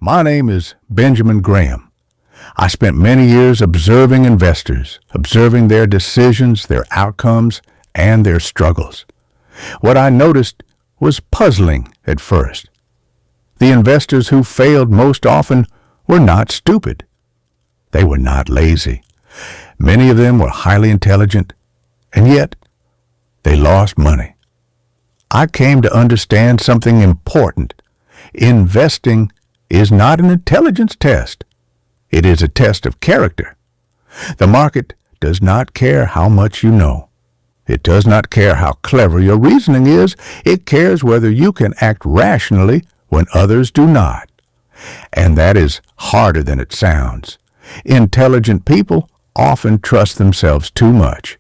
My name is Benjamin Graham. I spent many years observing investors, observing their decisions, their outcomes, and their struggles. What I noticed was puzzling at first. The investors who failed most often were not stupid. They were not lazy. Many of them were highly intelligent, and yet they lost money. I came to understand something important. Investing is not an intelligence test. It is a test of character. The market does not care how much you know. It does not care how clever your reasoning is. It cares whether you can act rationally when others do not. And that is harder than it sounds. Intelligent people often trust themselves too much.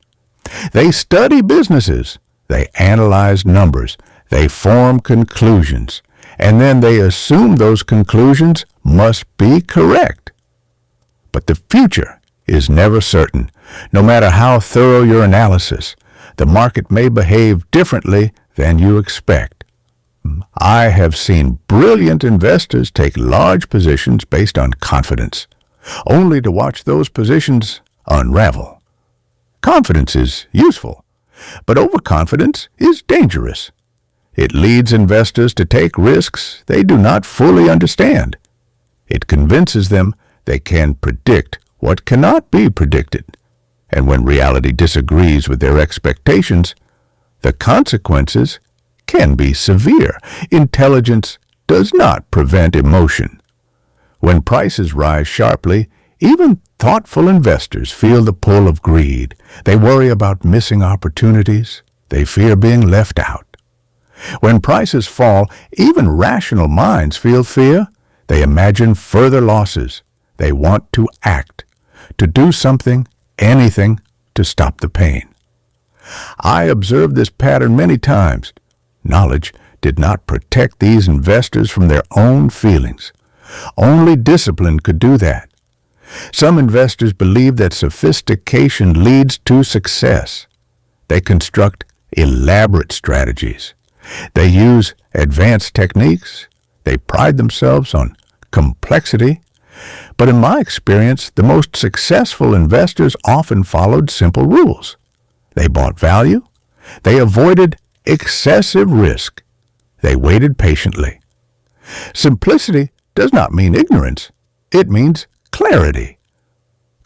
They study businesses. They analyze numbers. They form conclusions. And then they assume those conclusions must be correct. But the future is never certain. No matter how thorough your analysis, the market may behave differently than you expect. I have seen brilliant investors take large positions based on confidence, only to watch those positions unravel. Confidence is useful, but overconfidence is dangerous. It leads investors to take risks they do not fully understand. It convinces them they can predict what cannot be predicted. And when reality disagrees with their expectations, the consequences can be severe. Intelligence does not prevent emotion. When prices rise sharply, even thoughtful investors feel the pull of greed. They worry about missing opportunities. They fear being left out. When prices fall, even rational minds feel fear. They imagine further losses. They want to act, to do something, anything, to stop the pain. I observed this pattern many times. Knowledge did not protect these investors from their own feelings. Only discipline could do that. Some investors believe that sophistication leads to success. They construct elaborate strategies. They use advanced techniques. They pride themselves on complexity. But in my experience, the most successful investors often followed simple rules. They bought value. They avoided excessive risk. They waited patiently. Simplicity does not mean ignorance. It means clarity.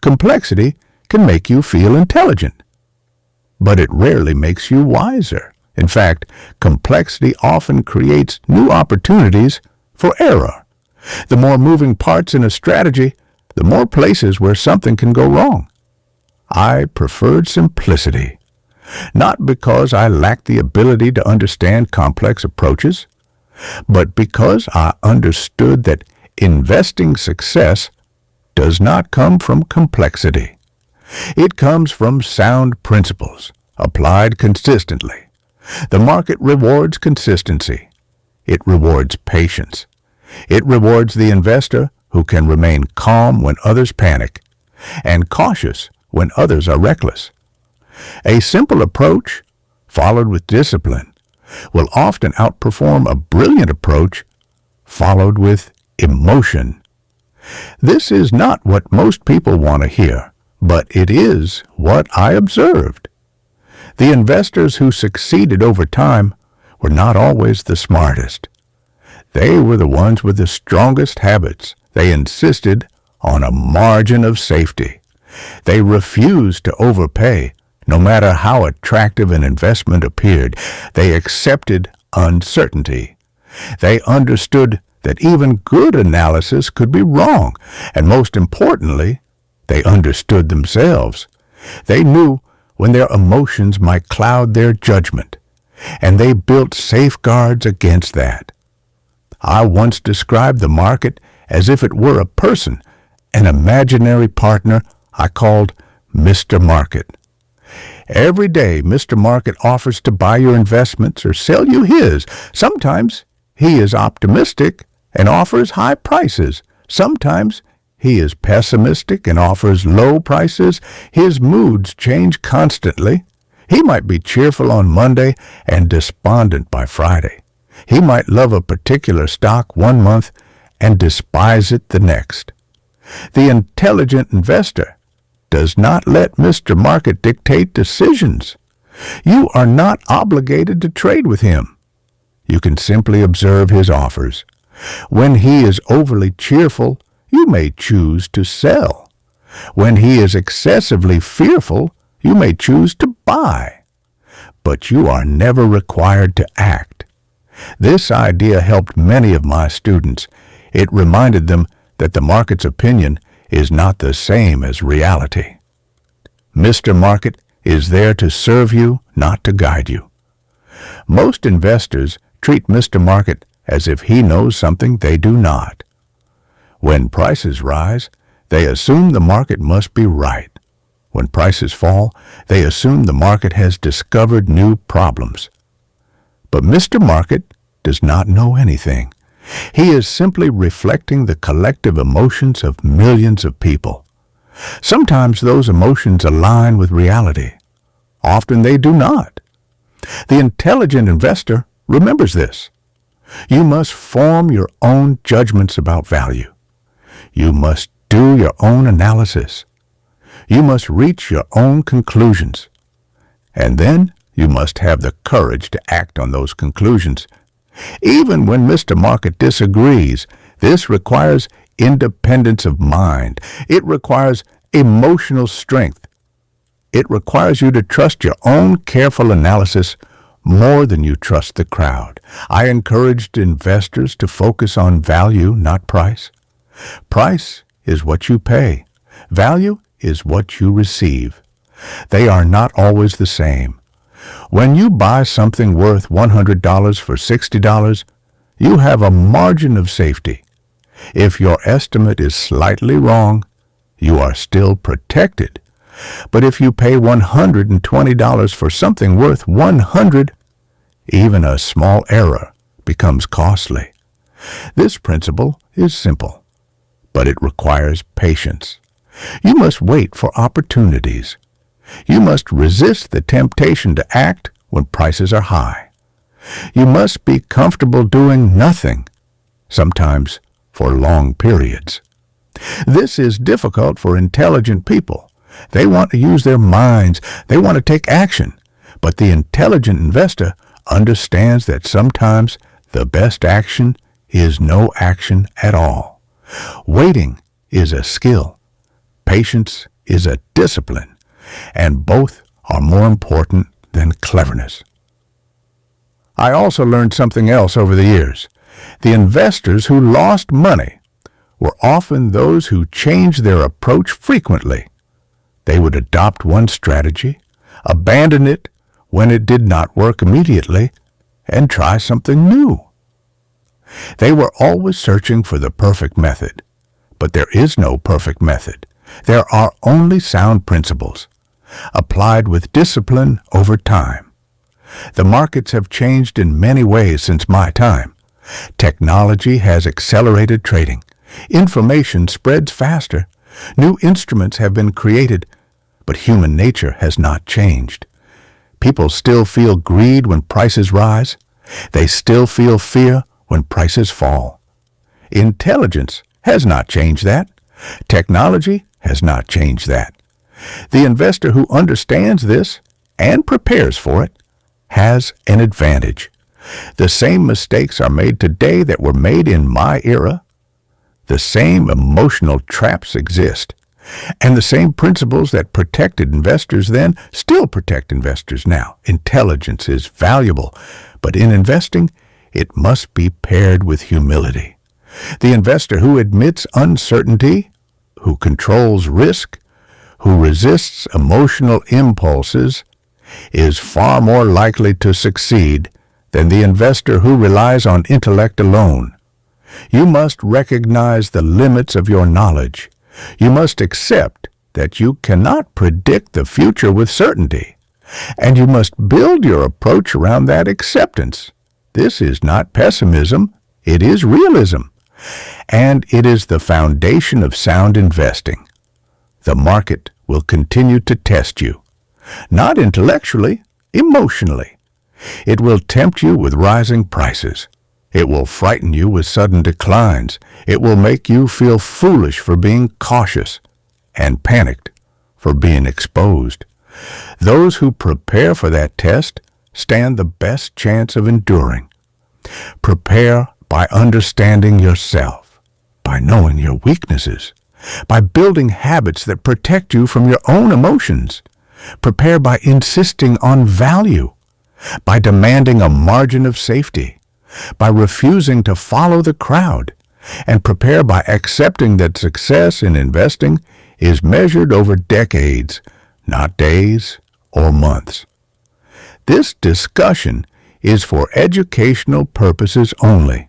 Complexity can make you feel intelligent, but it rarely makes you wiser. In fact, complexity often creates new opportunities for error. The more moving parts in a strategy, the more places where something can go wrong. I preferred simplicity, not because I lacked the ability to understand complex approaches, but because I understood that investing success does not come from complexity. It comes from sound principles, applied consistently. The market rewards consistency. It rewards patience. It rewards the investor who can remain calm when others panic and cautious when others are reckless. A simple approach, followed with discipline, will often outperform a brilliant approach followed with emotion. This is not what most people want to hear, but it is what I observed. The investors who succeeded over time were not always the smartest. They were the ones with the strongest habits. They insisted on a margin of safety. They refused to overpay, no matter how attractive an investment appeared. They accepted uncertainty. They understood that even good analysis could be wrong, and most importantly, they understood themselves. They knew when their emotions might cloud their judgment, and they built safeguards against that. I once described the market as if it were a person, an imaginary partner I called Mr. Market. Every day, Mr. Market offers to buy your investments or sell you his. Sometimes he is optimistic and offers high prices. Sometimes he is pessimistic and offers low prices. His moods change constantly. He might be cheerful on Monday and despondent by Friday. He might love a particular stock one month and despise it the next. The intelligent investor does not let Mr. Market dictate decisions. You are not obligated to trade with him. You can simply observe his offers. When he is overly cheerful, you may choose to sell. When he is excessively fearful, you may choose to buy. But you are never required to act. This idea helped many of my students. It reminded them that the market's opinion is not the same as reality. Mr. Market is there to serve you, not to guide you. Most investors treat Mr. Market as if he knows something they do not. When prices rise, they assume the market must be right. When prices fall, they assume the market has discovered new problems. But Mr. Market does not know anything. He is simply reflecting the collective emotions of millions of people. Sometimes those emotions align with reality. Often they do not. The intelligent investor remembers this. You must form your own judgments about value. You must do your own analysis. You must reach your own conclusions. And then you must have the courage to act on those conclusions. Even when Mr. Market disagrees, this requires independence of mind. It requires emotional strength. It requires you to trust your own careful analysis more than you trust the crowd. I encouraged investors to focus on value, not price. Price is what you pay. Value is what you receive. They are not always the same. When you buy something worth $100 for $60, you have a margin of safety. If your estimate is slightly wrong, you are still protected. But if you pay $120 for something worth $100, even a small error becomes costly. This principle is simple, but it requires patience. You must wait for opportunities. You must resist the temptation to act when prices are high. You must be comfortable doing nothing, sometimes for long periods. This is difficult for intelligent people. They want to use their minds. They want to take action. But the intelligent investor understands that sometimes the best action is no action at all. Waiting is a skill. Patience is a discipline. And both are more important than cleverness. I also learned something else over the years. The investors who lost money were often those who changed their approach frequently. They would adopt one strategy, abandon it when it did not work immediately, and try something new. They were always searching for the perfect method, but there is no perfect method. There are only sound principles, applied with discipline over time. The markets have changed in many ways since my time. Technology has accelerated trading. Information spreads faster. New instruments have been created, but human nature has not changed. People still feel greed when prices rise. They still feel fear when prices fall. Intelligence has not changed that. Technology has not changed that. The investor who understands this and prepares for it has an advantage. The same mistakes are made today that were made in my era. The same emotional traps exist. And the same principles that protected investors then still protect investors now. Intelligence is valuable, but in investing, it must be paired with humility. The investor who admits uncertainty, who controls risk, who resists emotional impulses, is far more likely to succeed than the investor who relies on intellect alone. You must recognize the limits of your knowledge. You must accept that you cannot predict the future with certainty, and you must build your approach around that acceptance. This is not pessimism, it is realism, and it is the foundation of sound investing. The market will continue to test you, not intellectually, emotionally. It will tempt you with rising prices. It will frighten you with sudden declines. It will make you feel foolish for being cautious and panicked for being exposed. Those who prepare for that test stand the best chance of enduring. Prepare by understanding yourself, by knowing your weaknesses, by building habits that protect you from your own emotions. Prepare by insisting on value, by demanding a margin of safety, by refusing to follow the crowd, and prepare by accepting that success in investing is measured over decades, not days or months. This discussion is for educational purposes only.